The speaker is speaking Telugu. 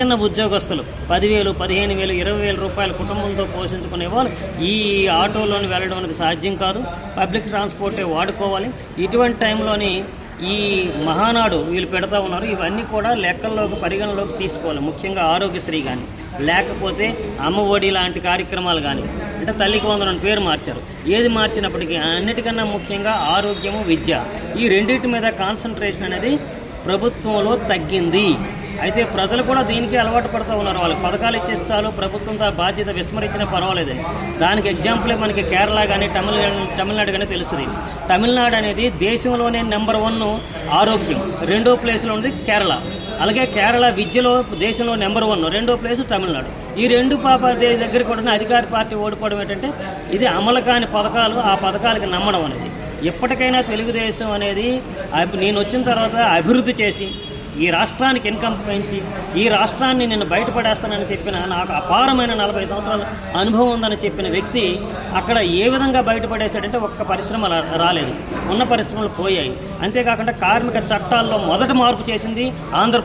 చిన్న ఉద్యోగస్తులు 10,000, 15,000, 20,000 రూపాయల కుటుంబంతో పోషించుకునే వాళ్ళు ఈ ఆటోలోని వెళ్ళడం అనేది సాధ్యం కాదు. పబ్లిక్ ట్రాన్స్పోర్టే వాడుకోవాలి. ఇటువంటి టైంలోని ఈ మహానాడు వీళ్ళు పెడతా ఉన్నారు. ఇవన్నీ కూడా లెక్కల్లోకి పరిగణలోకి తీసుకోవాలి. ముఖ్యంగా ఆరోగ్యశ్రీ కానీ, లేకపోతే అమ్మ ఒడి లాంటి కార్యక్రమాలు కానీ, అంటే తల్లికి వందనం పేరు మార్చారు. ఏది మార్చినప్పటికీ అన్నిటికన్నా ముఖ్యంగా ఆరోగ్యము, విద్య, ఈ రెండింటి మీద కాన్సన్ట్రేషన్ అనేది ప్రభుత్వంలో తగ్గింది. అయితే ప్రజలు కూడా దీనికి అలవాటు పడుతూ ఉన్నారు. వాళ్ళకి పథకాలు ఇచ్చేస్తారు, ప్రభుత్వం బాధ్యత విస్మరించినా పర్వాలేదని. దానికి ఎగ్జాంపులే మనకి కేరళ కానీ తమిళనాడు కానీ తెలుస్తుంది. తమిళనాడు అనేది దేశంలోనే నెంబర్ 1 ఆరోగ్యం, 2వ ప్లేస్లో ఉంది కేరళ. అలాగే కేరళ విద్యలో దేశంలో నెంబర్ 1, 2వ ప్లేసు తమిళనాడు. ఈ రెండు దగ్గర కూడా అధికార పార్టీ ఓడిపోవడం ఏంటంటే ఇది అమలు కాని పథకాలు, ఆ పథకాలకి నమ్మడం అనేది. ఎప్పటికైనా తెలుగుదేశం అనేది నేను వచ్చిన తర్వాత అభివృద్ధి చేసి ఈ రాష్ట్రానికి ఇన్కమ్ పెంచి ఈ రాష్ట్రాన్ని నేను బయటపడేస్తానని చెప్పిన, నాకు అపారమైన 40 సంవత్సరాల అనుభవం ఉందని చెప్పిన వ్యక్తి అక్కడ ఏ విధంగా బయటపడేశాడంటే ఒక్క పరిశ్రమ రాలేదు, ఉన్న పరిశ్రమలు పోయాయి. అంతేకాకుండా కార్మిక చట్టాల్లో మొదట మార్పు చేసింది ఆంధ్రప్రదేశ్.